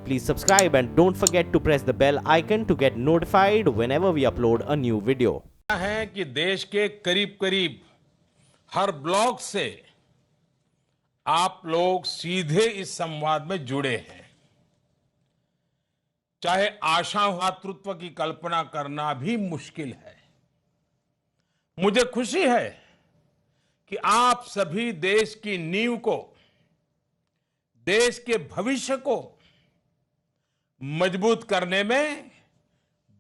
Please subscribe and don't forget to press the bell icon to get notified whenever we upload a new video. है कि देश के करीब करीब हर block से आप लोग सीधे इस संवाद में जुड़े हैं। चाहे आशा मातृत्व की कल्पना करना भी मुश्किल है। मुझे खुशी है कि आप सभी देश की नींव को, देश के भविष्य को मजबूत करने में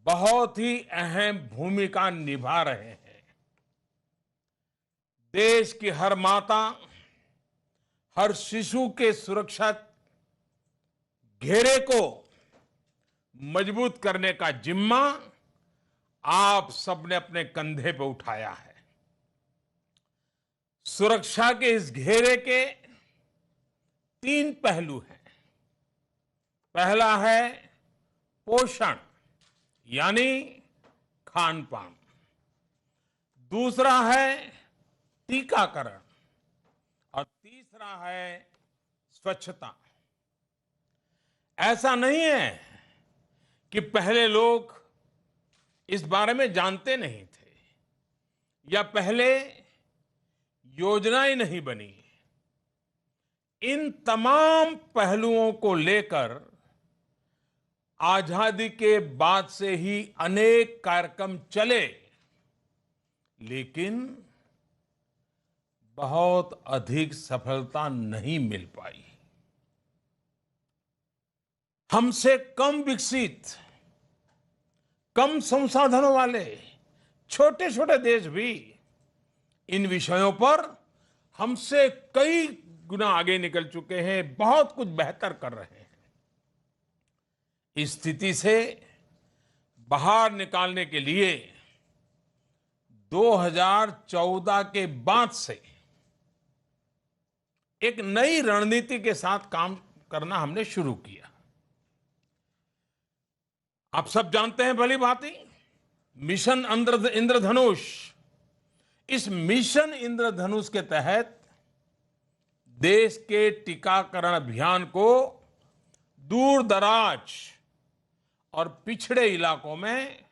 बहुत ही अहम भूमिका निभा रहे हैं। देश की हर माता, हर शिशु के सुरक्षा घेरे को मजबूत करने का जिम्मा आप सबने अपने कंधे पर उठाया है। सुरक्षा के इस घेरे के 3 पहलू हैं। पहला है पोषण यानी खान पान, दूसरा है टीकाकरण और तीसरा है स्वच्छता। ऐसा नहीं है कि पहले लोग इस बारे में जानते नहीं थे या पहले योजनाएं नहीं बनी। इन तमाम पहलुओं को लेकर आजादी के बाद से ही अनेक कार्यक्रम चले, लेकिन बहुत अधिक सफलता नहीं मिल पाई। हमसे कम विकसित, कम संसाधनों वाले छोटे छोटे देश भी इन विषयों पर हमसे कई गुना आगे निकल चुके हैं, बहुत कुछ बेहतर कर रहे हैं। इस स्थिति से बाहर निकालने के लिए 2014 के बाद से एक नई रणनीति के साथ काम करना हमने शुरू किया। आप सब जानते हैं भली भांति मिशन इंद्रधनुष। इस मिशन इंद्रधनुष के तहत देश के टीकाकरण अभियान को दूर दराज और पिछड़े इलाकों में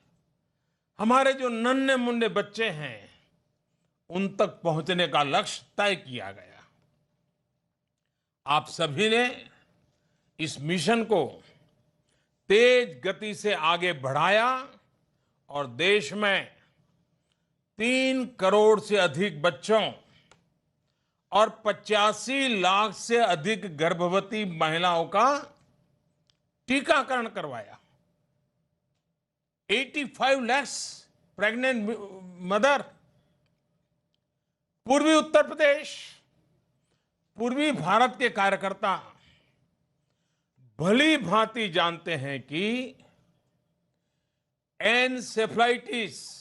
हमारे जो नन्हे मुन्ने बच्चे हैं उन तक पहुंचने का लक्ष्य तय किया गया। आप सभी ने इस मिशन को तेज गति से आगे बढ़ाया और देश में 3 करोड़ से अधिक बच्चों और 85 लाख से अधिक गर्भवती महिलाओं का टीकाकरण करवाया। 85 lakhs प्रेग्नेंट मदर। पूर्वी उत्तर प्रदेश, पूर्वी भारत के कार्यकर्ता भली भांति जानते हैं कि एनसेफेलाइटिस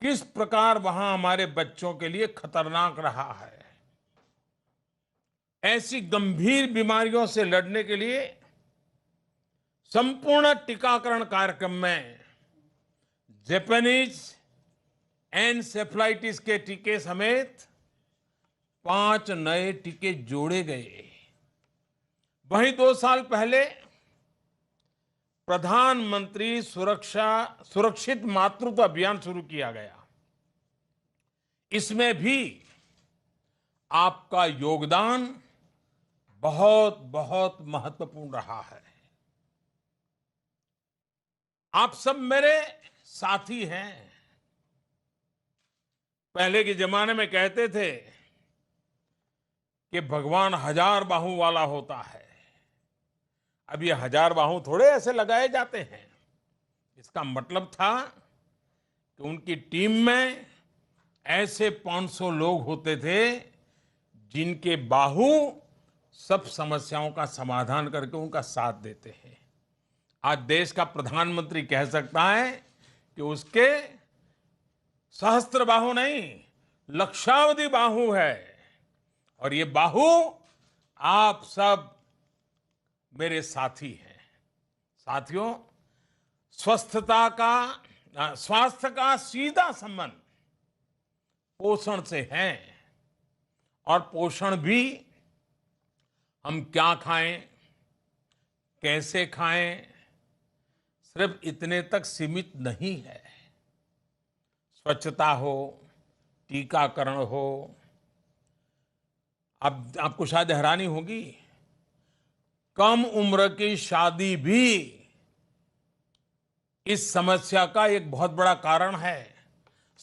किस प्रकार वहां हमारे बच्चों के लिए खतरनाक रहा है। ऐसी गंभीर बीमारियों से लड़ने के लिए संपूर्ण टीकाकरण कार्यक्रम में जापानीज एनसेफेलाइटिस के टीके समेत 5 नए टीके जोड़े गए। वहीं 2 साल पहले प्रधानमंत्री सुरक्षित मातृत्व अभियान शुरू किया गया। इसमें भी आपका योगदान बहुत बहुत महत्वपूर्ण रहा है। आप सब मेरे साथी हैं। पहले के जमाने में कहते थे कि भगवान 1000 बाहों वाला होता है। अब ये 1000 बाहों थोड़े ऐसे लगाए जाते हैं। इसका मतलब था कि उनकी टीम में ऐसे 500 लोग होते थे जिनके बाहु सब समस्याओं का समाधान करके उनका साथ देते हैं। आज देश का प्रधानमंत्री कह सकता है कि उसके सहस्त्र बाहु नहीं, लक्षावधि बाहु है। और ये बाहु आप सब मेरे साथी हैं। साथियों, स्वास्थ्य का सीधा संबंध पोषण से है। और पोषण भी हम क्या खाएं, कैसे खाएं, सिर्फ इतने तक सीमित नहीं है। स्वच्छता हो, टीकाकरण हो। अब आपको शायद हैरानी होगी, कम उम्र की शादी भी इस समस्या का एक बहुत बड़ा कारण है।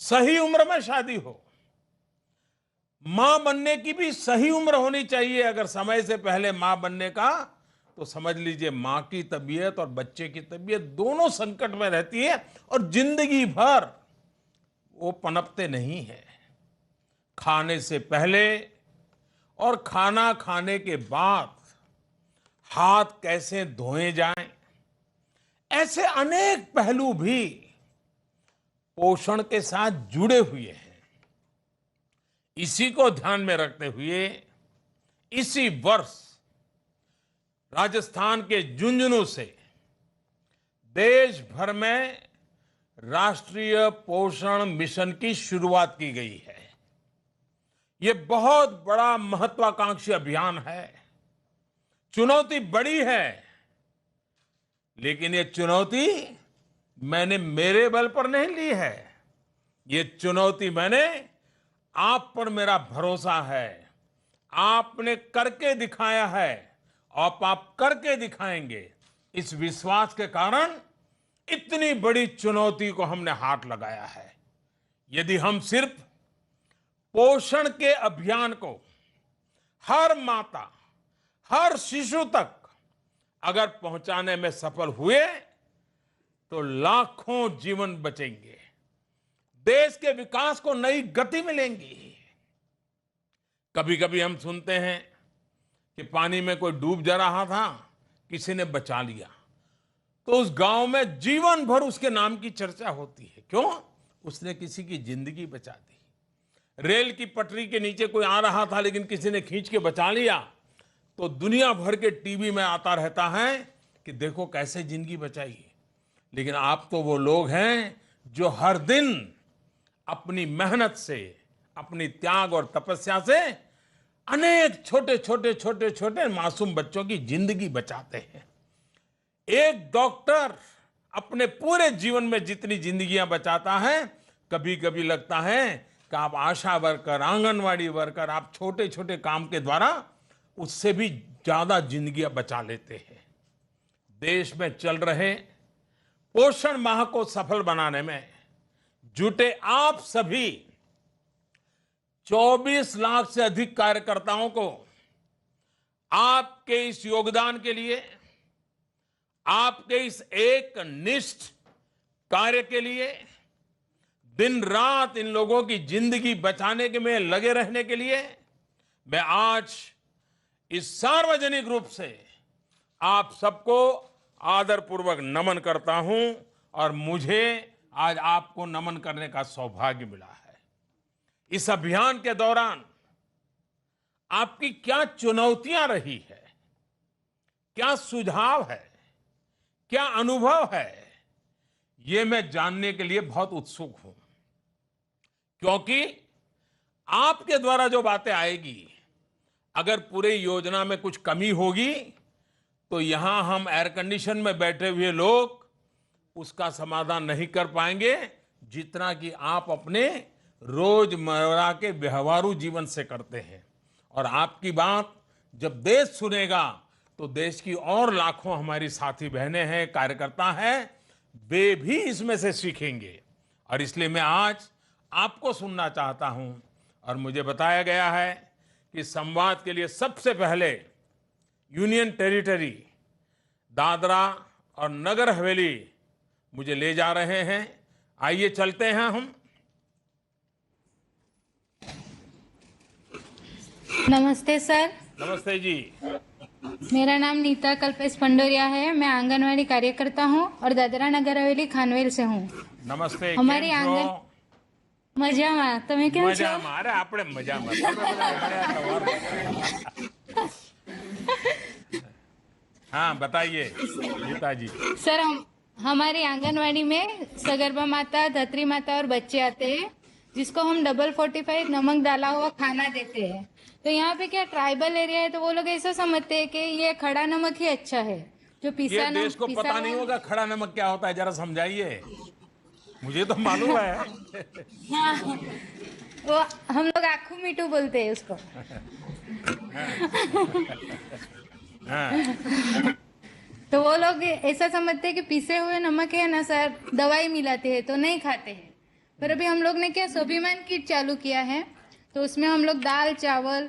सही उम्र में शादी हो। मां बनने की भी सही उम्र होनी चाहिए। अगर समय से पहले मां बनने का, तो समझ लीजिए मां की तबीयत और बच्चे की तबीयत दोनों संकट में रहती है और जिंदगी भर वो पनपते नहीं है। खाने से पहले और खाना खाने के बाद हाथ कैसे धोए जाएं, ऐसे अनेक पहलू भी पोषण के साथ जुड़े हुए हैं। इसी को ध्यान में रखते हुए इसी वर्ष राजस्थान के झुंझुनू से देश भर में राष्ट्रीय पोषण मिशन की शुरुआत की गई है। यह बहुत बड़ा महत्वाकांक्षी अभियान है। चुनौती बड़ी है, लेकिन ये चुनौती मैंने मेरे बल पर नहीं ली है। ये चुनौती मैंने आप पर मेरा भरोसा है। आपने करके दिखाया है और आप करके दिखाएंगे। इस विश्वास के कारण इतनी बड़ी चुनौती को हमने हाथ लगाया है। यदि हम सिर्फ पोषण के अभियान को हर माता, हर शिशु तक अगर पहुंचाने में सफल हुए, तो लाखों जीवन बचेंगे, देश के विकास को नई गति मिलेगी। कभी कभी हम सुनते हैं कि पानी में कोई डूब जा रहा था, किसी ने बचा लिया, तो उस गांव में जीवन भर उसके नाम की चर्चा होती है। क्यों? उसने किसी की जिंदगी बचा दी। रेल की पटरी के नीचे कोई आ रहा था, लेकिन किसी ने खींच के बचा लिया, तो दुनिया भर के टीवी में आता रहता है कि देखो कैसे जिंदगी बचाई। लेकिन आप तो वो लोग हैं जो हर दिन अपनी मेहनत से, अपनी त्याग और तपस्या से अनेक छोटे छोटे छोटे छोटे मासूम बच्चों की जिंदगी बचाते हैं। एक डॉक्टर अपने पूरे जीवन में जितनी जिंदगियां बचाता है, कभी कभी लगता है कि आप आशा वर्कर, आंगनवाड़ी वर्कर, आप छोटे छोटे काम के द्वारा उससे भी ज्यादा जिंदगियां बचा लेते हैं। देश में चल रहे पोषण माह को सफल बनाने में जुटे आप सभी 24 लाख से अधिक कार्यकर्ताओं को आपके इस योगदान के लिए, आपके इस एक निष्ठ कार्य के लिए, दिन रात इन लोगों की जिंदगी बचाने के में लगे रहने के लिए, मैं आज इस सार्वजनिक रूप से आप सबको आदरपूर्वक नमन करता हूं और मुझे आज आपको नमन करने का सौभाग्य मिला है। इस अभियान के दौरान आपकी क्या चुनौतियां रही है, क्या सुझाव है, क्या अनुभव है, ये मैं जानने के लिए बहुत उत्सुक हूं। क्योंकि आपके द्वारा जो बातें आएगी, अगर पूरे योजना में कुछ कमी होगी, तो यहां हम एयर कंडीशन में बैठे हुए लोग उसका समाधान नहीं कर पाएंगे, जितना कि आप अपने रोजमर्रा के व्यवहारू जीवन से करते हैं। और आपकी बात जब देश सुनेगा, तो देश की और लाखों हमारी साथी बहनें हैं, कार्यकर्ता हैं, वे भी इसमें से सीखेंगे। और इसलिए मैं आज आपको सुनना चाहता हूं। और मुझे बताया गया है कि संवाद के लिए सबसे पहले यूनियन टेरिटरी दादरा और नगर हवेली मुझे ले जा रहे हैं। आइए चलते हैं हम। नमस्ते सर। नमस्ते जी। मेरा नाम नीता कल्पेश पंडोरिया है। मैं आंगनवाड़ी कार्यकर्ता हूँ और दादरा नगर हवेली खानवेल से हूँ। नमस्ते। हमारी आंगन मजाમાં તમે કેમ છો? મજામાં. અરે આપણે મજામાં. તમે બધા મળ્યા તો વાર. हाँ बताइए गीता जी। सर हमारी आंगनवाड़ी में सगर्भा माता, धत्री माता और बच्चे आते हैं, जिसको हम डबल 45 नमक डाला हुआ खाना देते हैं। तो यहाँ पे क्या ट्राइबल एरिया है, तो वो लोग ऐसा समझते हैं कि ये खड़ा नमक ही अच्छा है। जो पिसा ये देश को पिसा पता नहीं हुआ- होगा खड़ा नमक क्या होता है, जरा समझाइए। मुझे तो मालूम है। हाँ, वो हम लोग आखू मीठू बोलते हैं उसको। हाँ, तो वो लोग ऐसा समझते हैं कि पिसे हुए नमक है ना सर, दवाई मिलाते हैं तो नहीं खाते हैं। पर अभी हम लोग ने क्या स्वाभिमान किट चालू किया है, तो उसमें हम लोग दाल चावल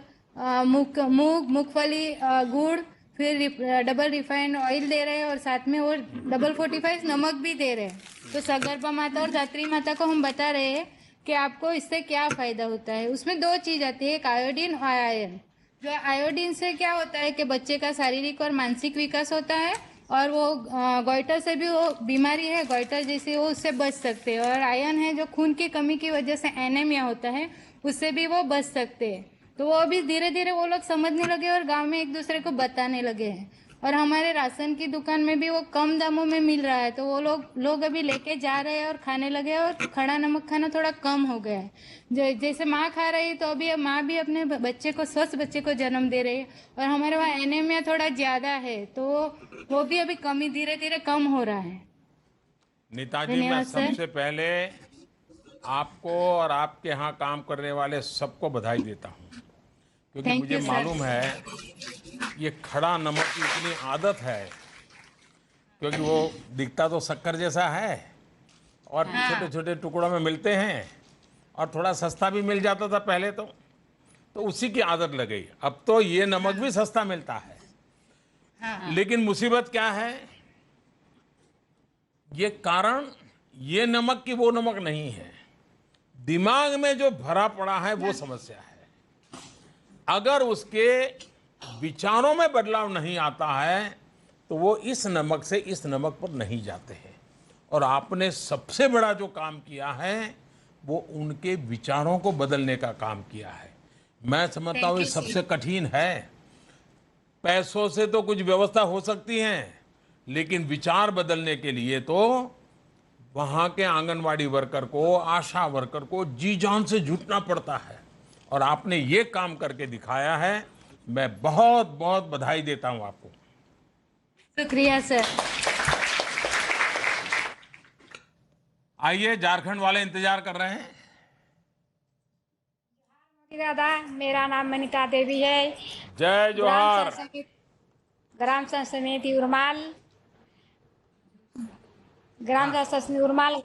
मूंगफली गुड़ फिर डबल रिफाइंड ऑयल दे रहे हैं और साथ में और डबल 45 नमक भी दे रहे हैं। तो सगर्भा माता और धात्री माता को हम बता रहे हैं कि आपको इससे क्या फायदा होता है। उसमें दो चीज आती है, एक आयोडीन और आयरन। जो आयोडीन से क्या होता है कि बच्चे का शारीरिक और मानसिक विकास होता है, और वो गोइटर से भी वो बीमारी है गोइटर जैसी, वो उससे बच सकते हैं। और आयरन है जो खून की कमी की वजह से एनीमिया होता है, उससे भी वो बच सकते हैं। तो वो अभी धीरे धीरे वो लोग समझने लगे और गांव में एक दूसरे को बताने लगे हैं। और हमारे राशन की दुकान में भी वो कम दामों में मिल रहा है, तो वो लोग अभी लेके जा रहे हैं और खाने लगे हैं, और खड़ा नमक खाना थोड़ा कम हो गया है। जैसे माँ खा रही, तो अभी माँ भी अपने बच्चे को, स्वस्थ बच्चे को जन्म दे रही है। और हमारे वहाँ एनीमिया थोड़ा ज्यादा है, तो वो भी अभी कमी धीरे धीरे कम हो रहा है। नेताजी, मैं धन्यवाद सर। सबसे पहले आपको और आपके यहाँ काम करने वाले सबको बधाई देता हूँ, क्योंकि Thank मुझे you, sir. मालूम है ये खड़ा नमक की इतनी आदत है, क्योंकि वो दिखता तो शक्कर जैसा है और हाँ। छोटे छोटे टुकड़ों में मिलते हैं, और थोड़ा सस्ता भी मिल जाता था पहले तो उसी की आदत लग गई। अब तो ये नमक भी सस्ता मिलता है। हाँ। लेकिन मुसीबत क्या है, ये कारण ये नमक की वो नमक नहीं है, दिमाग में जो भरा पड़ा है वो समस्या है। अगर उसके विचारों में बदलाव नहीं आता है तो वो इस नमक से इस नमक पर नहीं जाते हैं। और आपने सबसे बड़ा जो काम किया है वो उनके विचारों को बदलने का काम किया है। मैं समझता हूँ ये Thank you, सबसे कठिन है। पैसों से तो कुछ व्यवस्था हो सकती है, लेकिन विचार बदलने के लिए तो वहाँ के आंगनवाड़ी वर्कर को, आशा वर्कर को जी जान से जुटना पड़ता है, और आपने ये काम करके दिखाया है। मैं बहुत बहुत बधाई देता हूँ आपको। शुक्रिया सर। आइए, झारखंड वाले इंतजार कर रहे हैं। दादा, मेरा नाम मनीता देवी है। जय जोहार। ग्राम संघ समिति उरमाल, ग्राम संघ समिति उरमाल,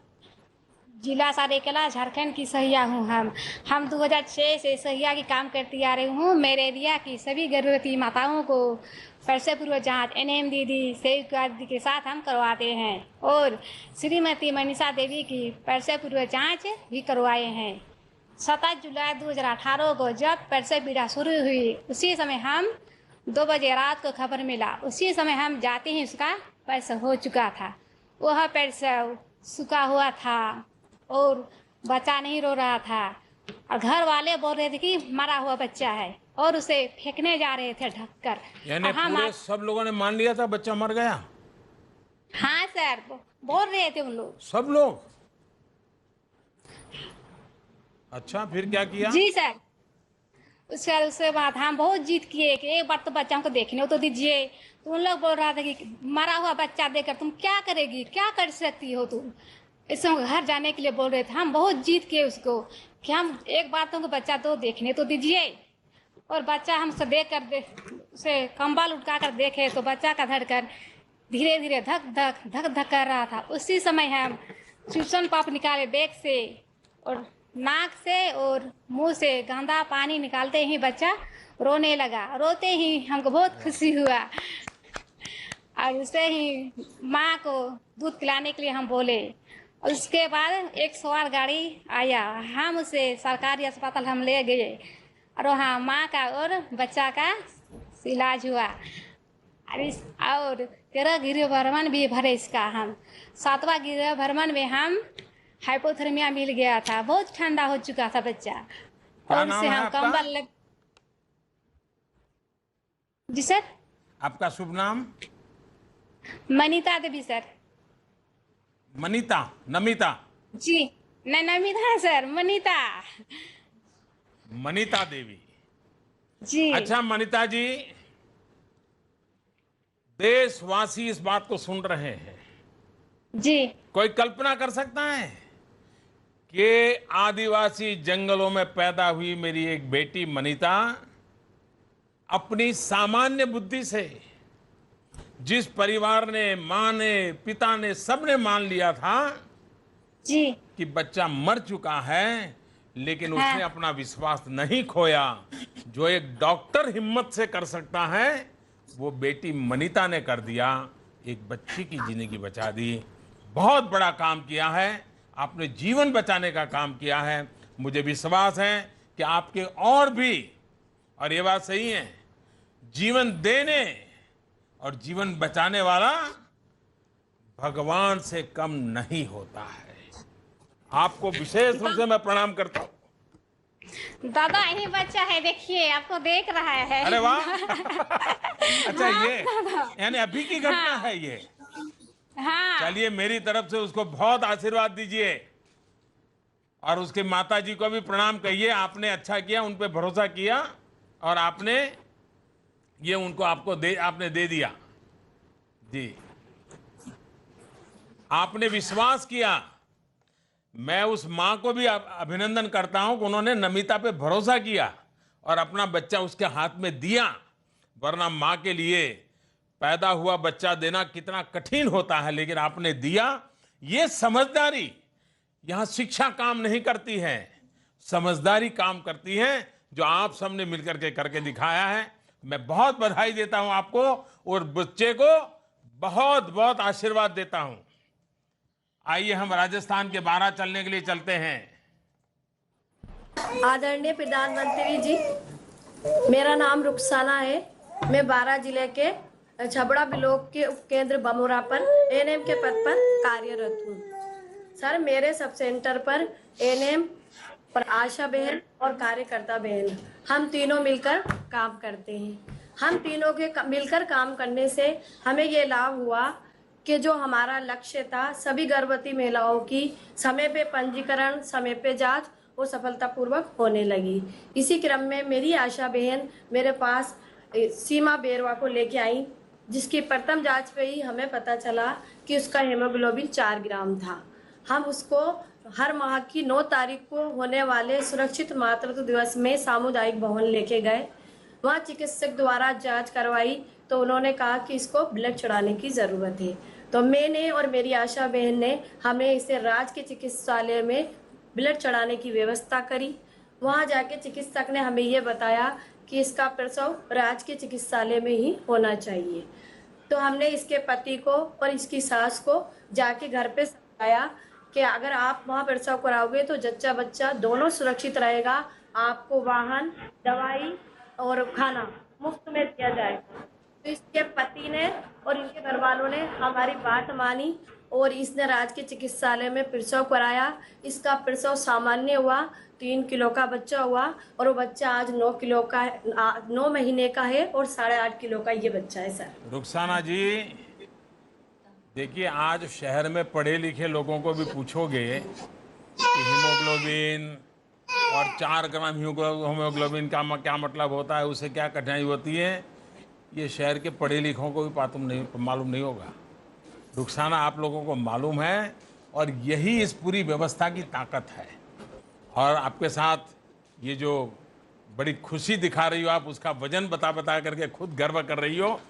जिला सरायकेला, झारखंड की सहिया हूँ। हम 2006 से सहिया की काम करती आ रही हूँ। मेरे एरिया की सभी गर्भवती माताओं को प्रसव पूर्व जांच एनएम दीदी सेविका आदि के साथ हम करवाते हैं, और श्रीमती मनीषा देवी की प्रसव पूर्व जांच भी करवाए हैं। 27 जुलाई 2018 को जब प्रसव पीड़ा शुरू हुई, उसी समय हम 2 बजे रात को खबर मिला, उसी समय हम जाते ही उसका प्रसव हो चुका था। वह प्रसव सूखा हुआ था और बच्चा नहीं रो रहा था, और घर वाले बोल रहे थे कि मरा हुआ बच्चा है, और उसे फेंकने जा रहे थे ढककर। यानी और हम पूरे सब लोगों ने मान लिया था बच्चा मर गया। हाँ सर, बोल रहे थे उन लोग। सब लोग? अच्छा, फिर क्या किया? जी सर। उसके बाद हम बहुत जीत किए कि एक बार तो बच्चा को देखने तो दीजिए। तो उन लोग बोल रहा था कि मरा हुआ बच्चा देखकर तुम क्या करेगी, क्या कर सकती हो तुम। इसमें घर जाने के लिए बोल रहे थे। हम बहुत जीत किए उसको कि हम एक बार तुमको बच्चा तो देखने तो दीजिए। और बच्चा हमसे उसे कंबल उठा कर देखे तो बच्चा का धड़कन धीरे धीरे धक धक धक धक कर रहा था। उसी समय हम ट्यूशन पाप निकाले बैग से, और नाक से और मुंह से गंदा पानी निकालते ही बच्चा रोने लगा। रोते ही हमको बहुत खुशी हुआ, और उससे ही माँ को दूध पिलाने के लिए हम बोले। और उसके बाद 108 गाड़ी आया, हम उसे सरकारी अस्पताल हम ले गए, और वहाँ माँ का और बच्चा का इलाज हुआ। और 13 गृह भ्रमण भी भरे इसका। हम 7वां गृह भ्रमण में हम हाइपोथर्मिया मिल गया था, बहुत ठंडा हो चुका था बच्चा, क्या और नाम उसे है हम आपका? कंबल लग। जी सर। आपका शुभ नाम? मनीता देवी सर। मनीता? नमिता? जी नहीं, नमिता सर, मनीता। मनीता देवी। जी अच्छा मनीता जी, देशवासी इस बात को सुन रहे हैं। जी। कोई कल्पना कर सकता है कि आदिवासी जंगलों में पैदा हुई मेरी एक बेटी मनीता अपनी सामान्य बुद्धि से, जिस परिवार ने, मां ने, पिता ने, सबने मान लिया था जी। कि बच्चा मर चुका है, लेकिन उसने अपना विश्वास नहीं खोया। जो एक डॉक्टर हिम्मत से कर सकता है वो बेटी मनीता ने कर दिया। एक बच्ची की जिंदगी बचा दी। बहुत बड़ा काम किया है आपने, जीवन बचाने का काम किया है। मुझे विश्वास है कि आपके और भी, और ये बात सही है, जीवन देने और जीवन बचाने वाला भगवान से कम नहीं होता है। आपको विशेष रूप से मैं प्रणाम करता हूँ। दादा यही बच्चा है, देखिए आपको देख रहा है। अरे वाह। अच्छा, ये यानी अभी की घटना है ये। हाँ। चलिए, मेरी तरफ से उसको बहुत आशीर्वाद दीजिए और उसके माता जी को भी प्रणाम कहिए। आपने अच्छा किया, उन पे भरोसा किया और आपने ये उनको आपने दे दिया। जी, आपने विश्वास किया। मैं उस मां को भी अभिनंदन करता हूं कि उन्होंने नमिता पे भरोसा किया और अपना बच्चा उसके हाथ में दिया। वरना मां के लिए पैदा हुआ बच्चा देना कितना कठिन होता है, लेकिन आपने दिया। ये समझदारी, यहां शिक्षा काम नहीं करती है, समझदारी काम करती है, जो आप सबने मिलकर के करके दिखाया है। मैं बहुत बधाई देता हूं आपको और बच्चे को बहुत बहुत आशीर्वाद देता हूं। आइए हम राजस्थान के बारां चलने के लिए चलते हैं। आदरणीय प्रधानमंत्री जी, मेरा नाम रुखसाना है। मैं बारां जिले के छबड़ा ब्लॉक के उप केंद्र बमोरा पर एएनएम के पद पर कार्यरत हूँ। सर, मेरे सब सेंटर पर एएनएम पर आशा बहन और कार्यकर्ता बहन, हम तीनों मिलकर काम करते हैं। हम तीनों के मिलकर काम करने से हमें ये लाभ हुआ कि जो हमारा लक्ष्य था, सभी गर्भवती महिलाओं की समय पे पंजीकरण, समय पे जांच वो सफलतापूर्वक होने लगी। इसी क्रम में मेरी आशा बहन मेरे पास सीमा बेरवा को लेके आई, जिसकी प्रथम जांच पे ही हमें पता चला कि उसका हेमोग्लोबिन 4 ग्राम था। हम उसको हर माह की 9 तारीख को होने वाले सुरक्षित मातृत्व दिवस में सामुदायिक भवन लेके गए। वहाँ चिकित्सक द्वारा जांच करवाई तो उन्होंने कहा कि इसको ब्लड चढ़ाने की ज़रूरत है। तो मैंने और मेरी आशा बहन ने हमें इसे राज के चिकित्सालय में ब्लड चढ़ाने की व्यवस्था करी। वहाँ जाके चिकित्सक ने हमें ये बताया कि इसका प्रसव राज के चिकित्सालय में ही होना चाहिए। तो हमने इसके पति को और इसकी सास को जाके घर पे समझाया कि अगर आप वहाँ प्रसव कराओगे तो जच्चा बच्चा दोनों सुरक्षित रहेगा, आपको वाहन, दवाई और खाना मुफ्त में दिया जाएगा। तो इसके पति ने और इनके घर वालों ने हमारी बात मानी और इसने राज के चिकित्सालय में प्रसव कराया। इसका प्रसव सामान्य हुआ, 3 किलो का बच्चा हुआ और वो बच्चा आज 9 किलो का 9 महीने का है और 8.5 किलो का ये बच्चा है। सर रुखसाना जी, देखिए, आज शहर में पढ़े लिखे लोगों को भी पूछोगे कि हीमोग्लोबिन और 4 ग्राम हीमोग्लोबिन का क्या मतलब होता है, उससे क्या कठिनाई होती है, ये शहर के पढ़े लिखों को भी मालूम नहीं होगा। रुखसाना, आप लोगों को मालूम है और यही इस पूरी व्यवस्था की ताकत है। और आपके साथ ये जो बड़ी खुशी दिखा रही हो आप, उसका वजन बता बता करके खुद गर्व कर रही हो।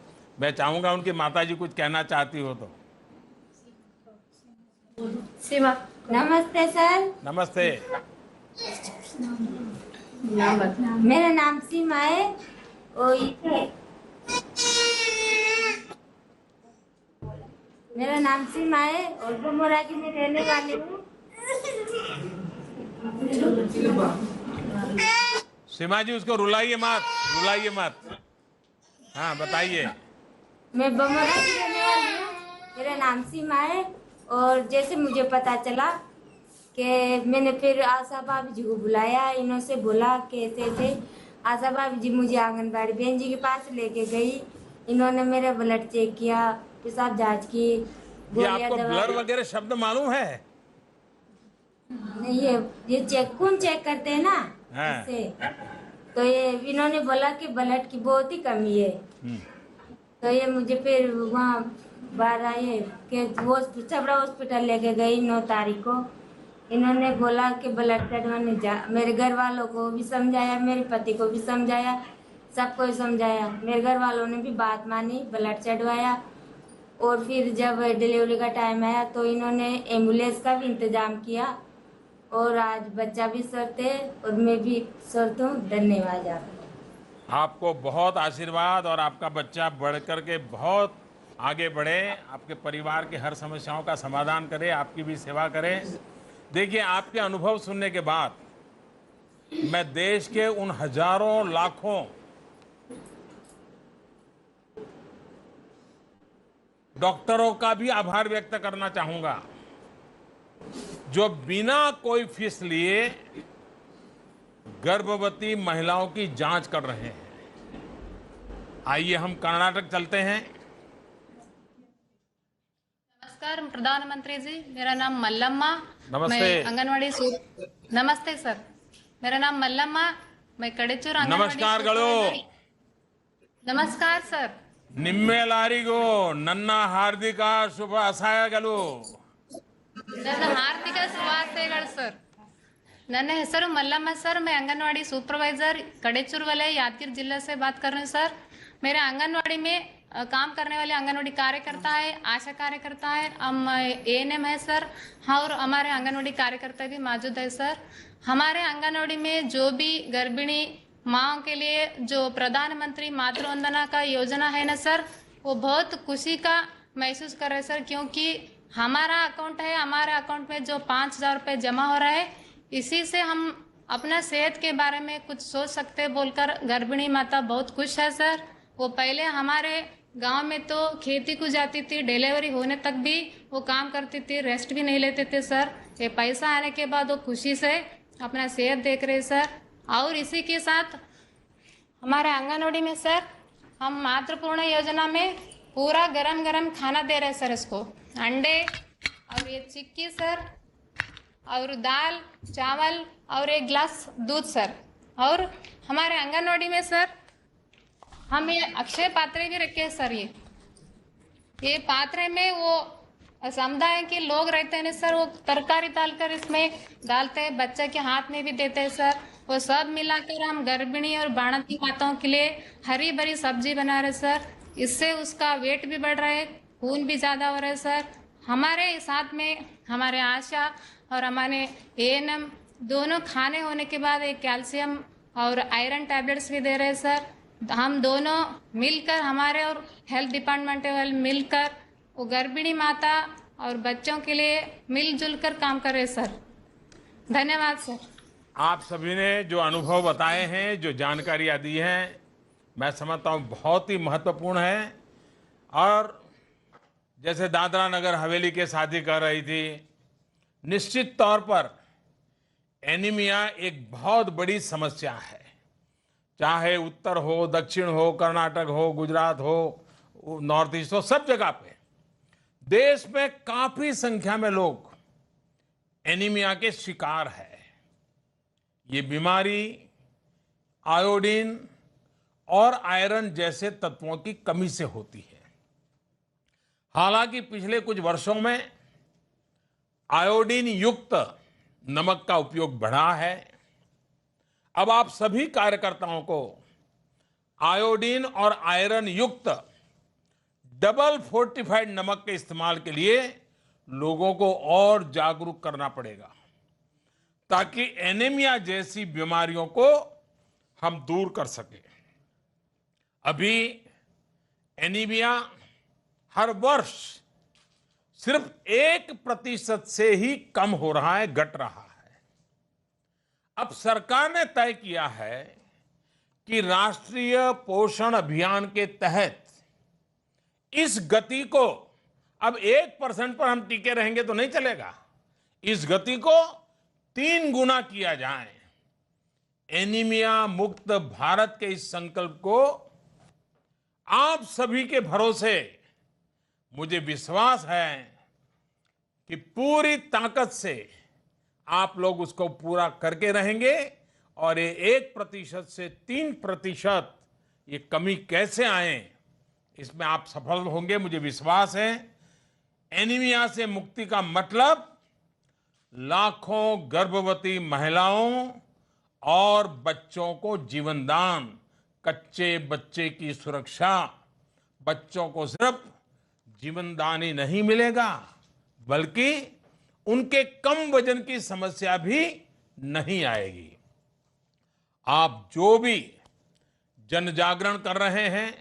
मैं चाहूँगा उनकी माताजी कुछ कहना चाहती हो तो। सीमा, नमस्ते सर। नमस्ते। मेरा नाम सीमा है और मेरा नाम सीमा है और बमोरा की मैं रहने वाली हूँ। सीमा जी, उसको रुलाइए मत। हाँ, बताइए। मैं बमोरा की रहने वाली हूँ, मेरा नाम सीमा है। और जैसे मुझे पता चला कि मैंने फिर आशा भाभी जी को बुलाया, इन्हों से बोला कैसे ऐसे। आशा भाभी जी मुझे आंगनबाड़ी बहन जी के पास लेके गई। इन्होंने मेरा ब्लड चेक किया, पेशाब जांच की। ये आपको ब्लड वगैरह शब्द मालूम है? नहीं, ये चेक कौन चेक करते हैं ना, इससे। तो ये इन्होंने बोला कि ब्लड की बहुत ही कमी है। तो ये मुझे फिर वहाँ बाहर आए कि छबड़ा हॉस्पिटल लेके गई 9 तारीख को। इन्होंने बोला कि ब्लड चढ़वाने जा। मेरे घर वालों को भी समझाया, मेरे पति को भी समझाया, सबको समझाया। मेरे घर वालों ने भी बात मानी, ब्लड चढ़वाया। और फिर जब डिलीवरी का टाइम आया तो इन्होंने एम्बुलेंस का भी इंतजाम किया और आज बच्चा भी स्वस्थ है और मैं भी स्वस्थ हूँ। धन्यवाद आपको। आपको बहुत आशीर्वाद और आपका बच्चा बढ़ कर के बहुत आगे बढ़े, आपके परिवार की हर समस्याओं का समाधान करे, आपकी भी सेवा करे। देखिए, आपके अनुभव सुनने के बाद मैं देश के उन हजारों लाखों डॉक्टरों का भी आभार व्यक्त करना चाहूंगा जो बिना कोई फीस लिए गर्भवती महिलाओं की जांच कर रहे हैं। आइए हम कर्नाटक चलते हैं। नमस्कार प्रधानमंत्री जी, मेरा नाम मल्लम्मा। नमस्ते। मैं आंगनवाड़ी नमस्ते सर, मेरा नाम मल्लम्मा। मैं कड़ेचूर नमस्कार गलो। नमस्कार सर। निम्मेलारिगो नन्ना हार्दिक शुभ ಅಸಹ್ಯಗಳು। ನನ್ನ ಹಾರ್ದಿಕ ಶುಭಾಶಯಗಳು ಸರ್। ನನ್ನ ಹೆಸರು ಮಲ್ಲಮ್ಮ सर, मैं आंगनवाड़ी सुपरवाइजर कड़ेचूर वाले यादगीर जिला से बात कर रही हूँ सर। मेरे आंगनवाड़ी में काम करने वाले आंगनवाड़ी कार्यकर्ता है, आशा कार्यकर्ता है, हम एएनएम है सर, और हमारे आंगनवाड़ी कार्यकर्ता भी मौजूद है सर। हमारे आंगनवाड़ी में जो भी गर्भिणी माओं के लिए जो प्रधानमंत्री मातृ वंदना का योजना है ना सर, वो बहुत खुशी का महसूस कर रहे सर, क्योंकि हमारा अकाउंट है, हमारे अकाउंट में जो 5,000 रुपये जमा हो रहा है, इसी से हम अपना सेहत के बारे में कुछ सोच सकते बोलकर गर्भिणी माता बहुत खुश है सर। वो पहले हमारे गांव में तो खेती को जाती थी, डिलीवरी होने तक भी वो काम करती थी, रेस्ट भी नहीं लेते थे सर। ये पैसा आने के बाद वो खुशी से अपना सेहत देख रहे सर। और इसी के साथ हमारे आंगनवाड़ी में सर हम मातृपूर्ण योजना में पूरा गरम गरम खाना दे रहे सर, इसको अंडे और ये चिक्की सर, और दाल चावल और एक गिलास दूध सर। और हमारे आंगनवाड़ी में सर हम ये अक्षय पात्रे भी रखे हैं सर। ये पात्रे में वो समुदाय के लोग रहते हैं सर, वो तरकारी डालकर इसमें डालते हैं, बच्चे के हाथ में भी देते हैं सर। वो सब मिलाकर हम गर्भिणी और बाणती माताओं के लिए हरी भरी सब्जी बना रहे सर। इससे उसका वेट भी बढ़ रहा है, खून भी ज़्यादा हो रहा है सर। हमारे साथ में हमारे आशा और हमारे एएनएम दोनों खाने होने के बाद एक कैल्शियम और आयरन टैबलेट्स भी दे रहे हैं सर। हम दोनों मिलकर, हमारे और हेल्थ डिपार्टमेंट वाले मिलकर वो गर्भिणी माता और बच्चों के लिए मिलजुल कर काम कर रहे सर। धन्यवाद सर। आप सभी ने जो अनुभव बताए हैं, जो जानकारियां दी हैं, मैं समझता हूँ बहुत ही महत्वपूर्ण है। और जैसे दादरा नगर हवेली के साथी कह रही थी, निश्चित तौर पर एनीमिया एक बहुत बड़ी समस्या है। चाहे उत्तर हो, दक्षिण हो, कर्नाटक हो, गुजरात हो, नॉर्थ ईस्ट हो, सब जगह पे देश में काफी संख्या में लोग एनीमिया के शिकार है। ये बीमारी आयोडीन और आयरन जैसे तत्वों की कमी से होती है। हालांकि पिछले कुछ वर्षों में आयोडीन युक्त नमक का उपयोग बढ़ा है। अब आप सभी कार्यकर्ताओं को आयोडीन और आयरन युक्त डबल फोर्टिफाइड नमक के इस्तेमाल के लिए लोगों को और जागरूक करना पड़ेगा, ताकि एनीमिया जैसी बीमारियों को हम दूर कर सकें। अभी एनीमिया हर वर्ष सिर्फ 1% से ही कम हो रहा है, घट रहा है। अब सरकार ने तय किया है कि राष्ट्रीय पोषण अभियान के तहत इस गति को अब 1% पर हम टिके रहेंगे तो नहीं चलेगा। इस गति को 3 गुना किया जाए। एनीमिया मुक्त भारत के इस संकल्प को आप सभी के भरोसे मुझे विश्वास है कि पूरी ताकत से आप लोग उसको पूरा करके रहेंगे। और ये 1% से 3% ये कमी कैसे आए, इसमें आप सफल होंगे, मुझे विश्वास है। एनीमिया से मुक्ति का मतलब लाखों गर्भवती महिलाओं और बच्चों को जीवन दान, कच्चे बच्चे की सुरक्षा। बच्चों को सिर्फ जीवन दान ही नहीं मिलेगा, बल्कि उनके कम वजन की समस्या भी नहीं आएगी। आप जो भी जन जागरण कर रहे हैं,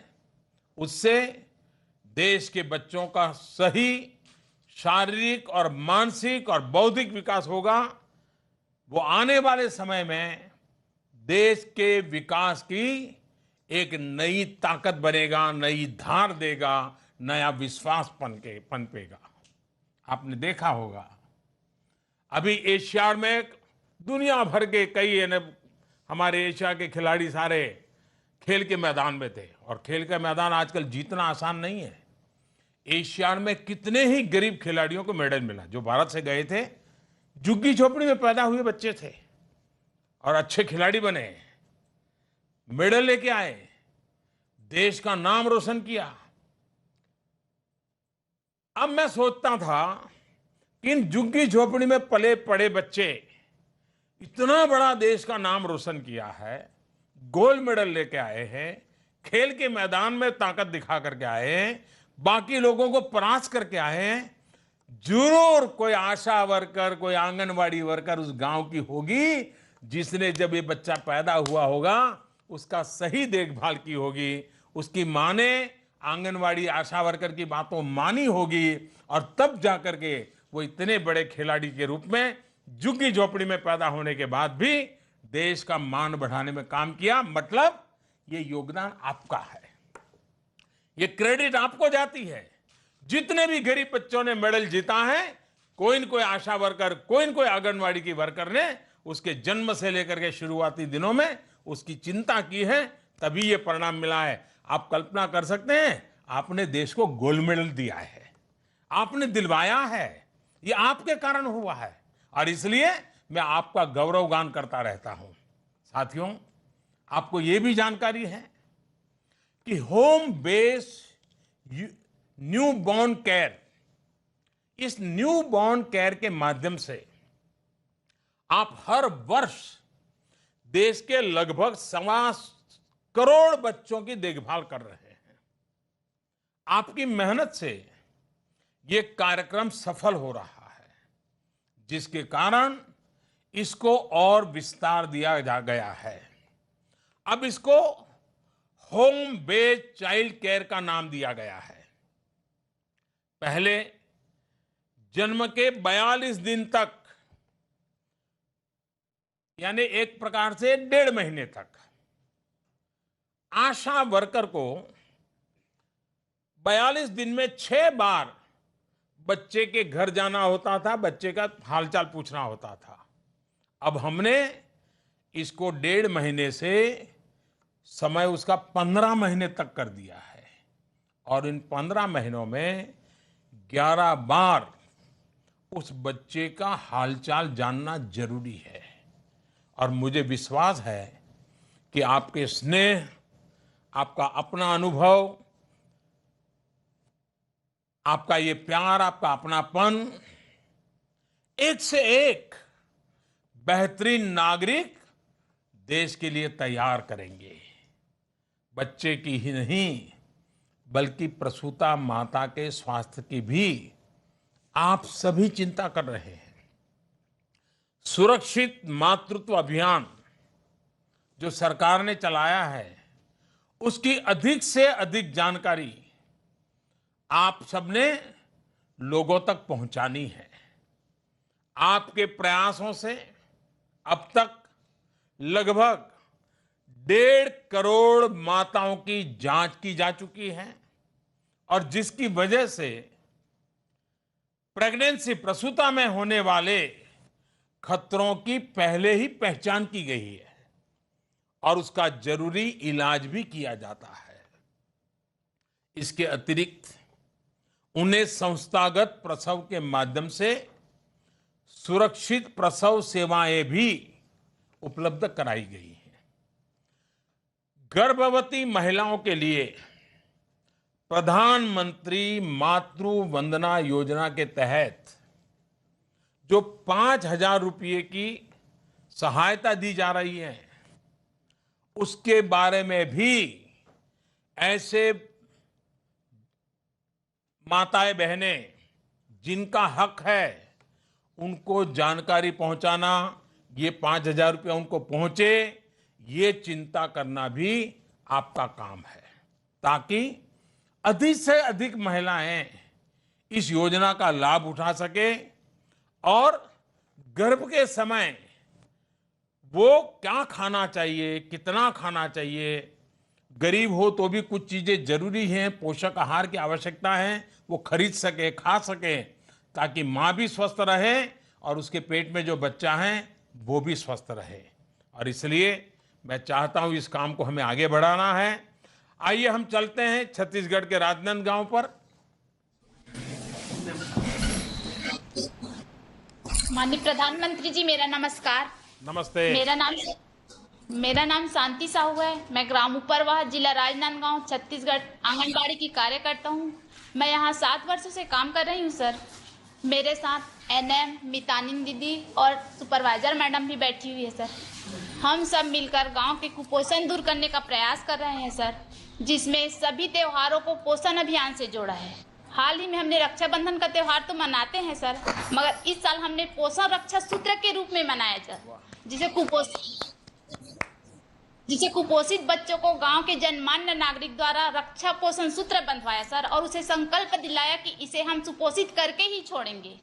उससे देश के बच्चों का सही शारीरिक और मानसिक और बौद्धिक विकास होगा। वो आने वाले समय में देश के विकास की एक नई ताकत बनेगा, नई धार देगा, नया विश्वास पनपेगा। आपने देखा होगा अभी एशिया में दुनिया भर के कई हमारे एशिया के खिलाड़ी सारे खेल के मैदान में थे, और खेल का मैदान आजकल जीतना आसान नहीं है। एशिया में कितने ही गरीब खिलाड़ियों को मेडल मिला जो भारत से गए थे, झुग्गी झोपड़ी में पैदा हुए बच्चे थे और अच्छे खिलाड़ी बने, मेडल लेके आए, देश का नाम रोशन किया। अब मैं सोचता था कि इन झुग्गी झोपड़ी में पले पड़े बच्चे इतना बड़ा देश का नाम रोशन किया है, गोल्ड मेडल लेके आए हैं, खेल के मैदान में ताकत दिखा करके आए हैं, बाकी लोगों को परास्त करके आए हैं। जरूर कोई आशा वर्कर, कोई आंगनवाड़ी वर्कर उस गांव की होगी जिसने जब ये बच्चा पैदा हुआ होगा उसका सही देखभाल की होगी, उसकी मां ने आंगनवाड़ी आशा वर्कर की बातों मानी होगी, और तब जाकर के वो इतने बड़े खिलाड़ी के रूप में झुग्गी झोपड़ी में पैदा होने के बाद भी देश का मान बढ़ाने में काम किया। मतलब ये योगदान आपका है, ये क्रेडिट आपको जाती है। जितने भी गरीब बच्चों ने मेडल जीता है, कोई न कोई आशा वर्कर, कोई न कोई आंगनवाड़ी की वर्कर ने उसके जन्म से लेकर के शुरुआती दिनों में उसकी चिंता की है, तभी ये परिणाम मिला है। आप कल्पना कर सकते हैं, आपने देश को गोल्ड मेडल दिया है, आपने दिलवाया है, ये आपके कारण हुआ है, और इसलिए मैं आपका गौरवगान करता रहता हूं। साथियों, आपको यह भी जानकारी है कि home base new born care, इस न्यू बॉर्न केयर के माध्यम से आप हर वर्ष देश के लगभग 1.25 करोड़ बच्चों की देखभाल कर रहे हैं। आपकी मेहनत से यह कार्यक्रम सफल हो रहा है, जिसके कारण इसको और विस्तार दिया जा गया है। अब इसको होम बेस्ड चाइल्ड केयर का नाम दिया गया है। पहले जन्म के 42 दिन तक, यानी एक प्रकार से 1.5 महीने तक, आशा वर्कर को 42 दिन में 6 बार बच्चे के घर जाना होता था, बच्चे का हालचाल पूछना होता था। अब हमने इसको 1.5 महीने से समय उसका 15 महीने तक कर दिया है, और इन 15 महीनों में 11 बार उस बच्चे का हालचाल जानना जरूरी है। और मुझे विश्वास है कि आपके स्नेह, आपका अपना अनुभव, आपका ये प्यार, आपका अपनापन एक से एक बेहतरीन नागरिक देश के लिए तैयार करेंगे। बच्चे की ही नहीं, बल्कि प्रसूता माता के स्वास्थ्य की भी आप सभी चिंता कर रहे हैं। सुरक्षित मातृत्व अभियान जो सरकार ने चलाया है, उसकी अधिक से अधिक जानकारी आप सबने लोगों तक पहुंचानी है। आपके प्रयासों से अब तक लगभग 1.5 करोड़ माताओं की जांच की जा चुकी है, और जिसकी वजह से प्रेगनेंसी, प्रसूता में होने वाले खतरों की पहले ही पहचान की गई है, और उसका जरूरी इलाज भी किया जाता है। इसके अतिरिक्त उन्हें संस्थागत प्रसव के माध्यम से सुरक्षित प्रसव सेवाएं भी उपलब्ध कराई गई हैं। गर्भवती महिलाओं के लिए प्रधानमंत्री मातृ वंदना योजना के तहत जो 5,000 रुपये की सहायता दी जा रही है, उसके बारे में भी ऐसे माताएं बहनें जिनका हक है उनको जानकारी पहुंचाना, ये 5,000 रुपया उनको पहुंचे, ये चिंता करना भी आपका काम है, ताकि अधिक से अधिक महिलाएं इस योजना का लाभ उठा सके और गर्भ के समय वो क्या खाना चाहिए, कितना खाना चाहिए, गरीब हो तो भी कुछ चीजें जरूरी हैं, पोषक आहार की आवश्यकता है, वो खरीद सके, खा सके, ताकि माँ भी स्वस्थ रहे और उसके पेट में जो बच्चा है वो भी स्वस्थ रहे। और इसलिए मैं चाहता हूं इस काम को हमें आगे बढ़ाना है। आइए हम चलते हैं छत्तीसगढ़ के राजनांदगांव पर। माननीय प्रधानमंत्री जी, मेरा नमस्कार। नमस्ते। मेरा नाम शांति साहू है। मैं ग्राम उपरवाह, जिला राजनांदगांव, छत्तीसगढ़ आंगनबाड़ी की कार्यकर्ता हूँ। मैं यहाँ 7 वर्षों से काम कर रही हूँ सर। मेरे साथ एनएम, मितानिन दीदी और सुपरवाइजर मैडम भी बैठी हुई है सर। हम सब मिलकर गांव के कुपोषण दूर करने का प्रयास कर रहे हैं सर, जिसमें सभी त्योहारों को पोषण अभियान से जोड़ा है। हाल ही में हमने रक्षाबंधन का त्योहार तो मनाते हैं सर, मगर इस साल हमने पोषण रक्षा सूत्र के रूप में मनाया सर, जिसे कुपोषित बच्चों को गांव के जनमान्य नागरिक द्वारा रक्षा पोषण सूत्र बंधवाया सर, और उसे संकल्प दिलाया कि इसे हम सुपोषित करके ही छोड़ेंगे।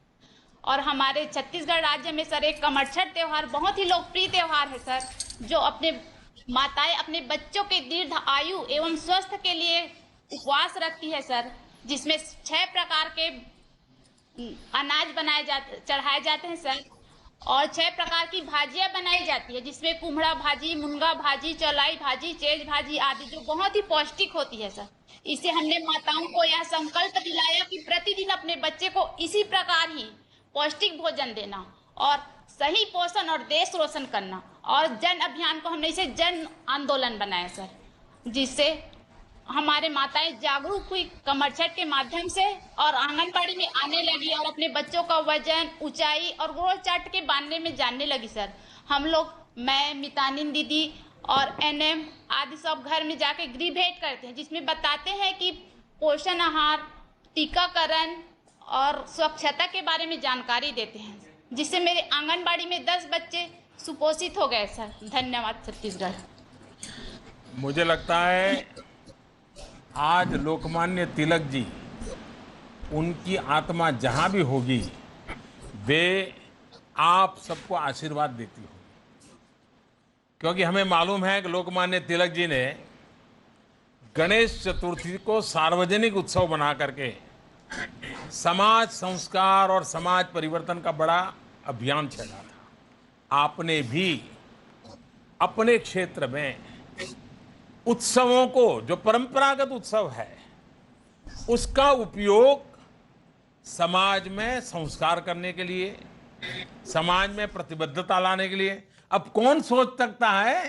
और हमारे छत्तीसगढ़ राज्य में सर एक कमरछठ त्योहार बहुत ही लोकप्रिय त्योहार है सर, जो अपने माताएं अपने बच्चों के दीर्घ आयु एवं स्वस्थ के लिए उपवास रखती है सर, जिसमें 6 प्रकार के अनाज चढ़ाए जाते हैं सर, और 6 प्रकार की भाजियां बनाई जाती है, जिसमें कुम्हड़ा भाजी, मुनगा भाजी, चौलाई भाजी, चेज भाजी आदि, जो बहुत ही पौष्टिक होती है सर। इसे हमने माताओं को यह संकल्प दिलाया कि प्रतिदिन अपने बच्चे को इसी प्रकार ही पौष्टिक भोजन देना और सही पोषण और देश रोशन करना। और जन अभियान को हमने इसे जन आंदोलन बनाया सर, जिससे हमारे माताएं जागरूक हुई कमरछठ के माध्यम से और आंगनबाड़ी में आने लगी और अपने बच्चों का वजन, ऊंचाई और ग्रोथ चार्ट के बारे में जानने लगी सर। हम लोग, मैं, मितानिन दीदी और एनएम आदि सब घर में जाके गृह भेंट करते हैं, जिसमें बताते हैं कि पोषण आहार, टीकाकरण और स्वच्छता के बारे में जानकारी देते हैं, जिससे मेरे आंगनबाड़ी में 10 बच्चे सुपोषित हो गए सर। धन्यवाद छत्तीसगढ़। मुझे लगता है आज लोकमान्य तिलक जी, उनकी आत्मा जहां भी होगी वे आप सबको आशीर्वाद देती होगी, क्योंकि हमें मालूम है कि लोकमान्य तिलक जी ने गणेश चतुर्थी को सार्वजनिक उत्सव बना करके समाज संस्कार और समाज परिवर्तन का बड़ा अभियान चला था। आपने भी अपने क्षेत्र में उत्सवों को, जो परंपरागत उत्सव है, उसका उपयोग समाज में संस्कार करने के लिए, समाज में प्रतिबद्धता लाने के लिए। अब कौन सोच सकता है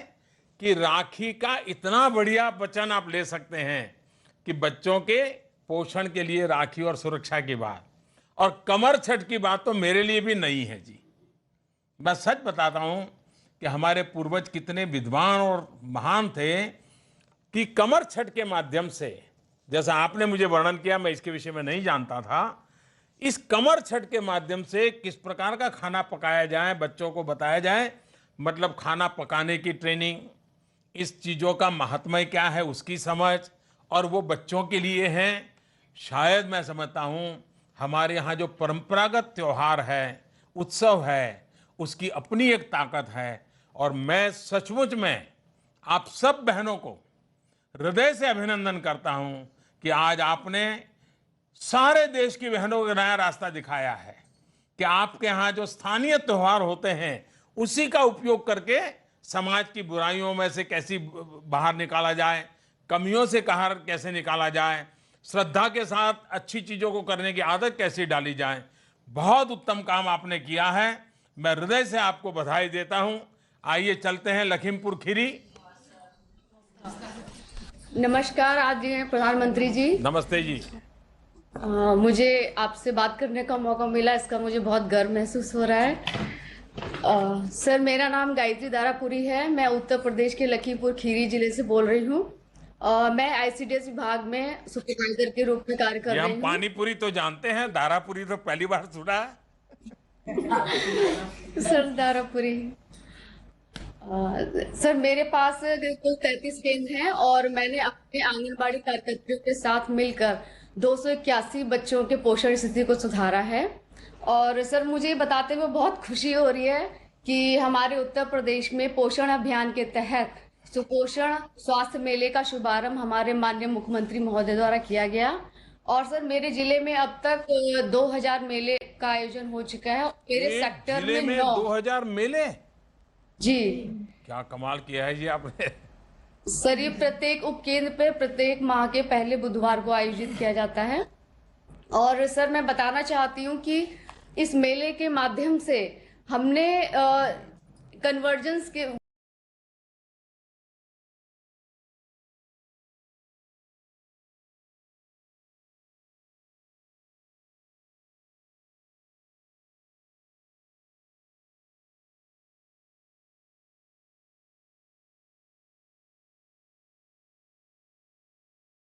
कि राखी का इतना बढ़िया वचन आप ले सकते हैं कि बच्चों के पोषण के लिए राखी और सुरक्षा की बात, और कमर छठ की बात तो मेरे लिए भी नई है जी। मैं सच बताता हूं कि हमारे पूर्वज कितने विद्वान और महान थे कि कमर छठ के माध्यम से, जैसा आपने मुझे वर्णन किया, मैं इसके विषय में नहीं जानता था, इस कमर छठ के माध्यम से किस प्रकार का खाना पकाया जाए, बच्चों को बताया जाए, मतलब खाना पकाने की ट्रेनिंग, इस चीज़ों का महात्म्य क्या है उसकी समझ, और वो बच्चों के लिए हैं। शायद मैं समझता हूँ हमारे यहाँ जो परंपरागत त्यौहार है, उत्सव है, उसकी अपनी एक ताकत है। और मैं सचमुच में आप सब बहनों को हृदय से अभिनंदन करता हूं कि आज आपने सारे देश की बहनों को नया रास्ता दिखाया है कि आपके यहाँ जो स्थानीय त्योहार होते हैं उसी का उपयोग करके समाज की बुराइयों में से कैसे बाहर निकाला जाए, कमियों से बाहर कैसे निकाला जाए, श्रद्धा के साथ अच्छी चीजों को करने की आदत कैसे डाली जाए। बहुत उत्तम काम आपने किया है, मैं हृदय से आपको बधाई देता हूं। आइए चलते हैं लखीमपुर खीरी। नमस्कार आदरणीय प्रधानमंत्री जी। नमस्ते जी। मुझे आपसे बात करने का मौका मिला, इसका मुझे बहुत गर्व महसूस हो रहा है। सर, मेरा नाम गायत्री दारापुरी है। मैं उत्तर प्रदेश के लखीमपुर खीरी जिले से बोल रही हूँ। मैं आईसीडीएस विभाग में सुपरवाइजर के रूप में कार्य कर रही हम हूँ। पानीपुरी तो जानते हैं, दारापुरी तो पहली बार सुना है। सर, दारापुरी। सर, मेरे पास कुल 33 केंद्र हैं और मैंने अपने आंगनबाड़ी कार्यकर्तियों के साथ मिलकर 281 बच्चों के पोषण स्थिति को सुधारा है। और सर, मुझे ये बताते हुए बहुत खुशी हो रही है कि हमारे उत्तर प्रदेश में पोषण अभियान के तहत सुपोषण स्वास्थ्य मेले का शुभारंभ हमारे माननीय मुख्यमंत्री महोदय द्वारा किया गया। और सर, मेरे जिले में अब तक 2000 मेले का आयोजन हो चुका है। मेरे सेक्टर जिले में 2000 मेले? जी। क्या कमाल किया है जी आपने। सर, ये प्रत्येक उपकेंद्र पे प्रत्येक माह के पहले बुधवार को आयोजित किया जाता है। और सर, मैं बताना चाहती हूँ कि इस मेले के माध्यम से हमने कन्वर्जेंस के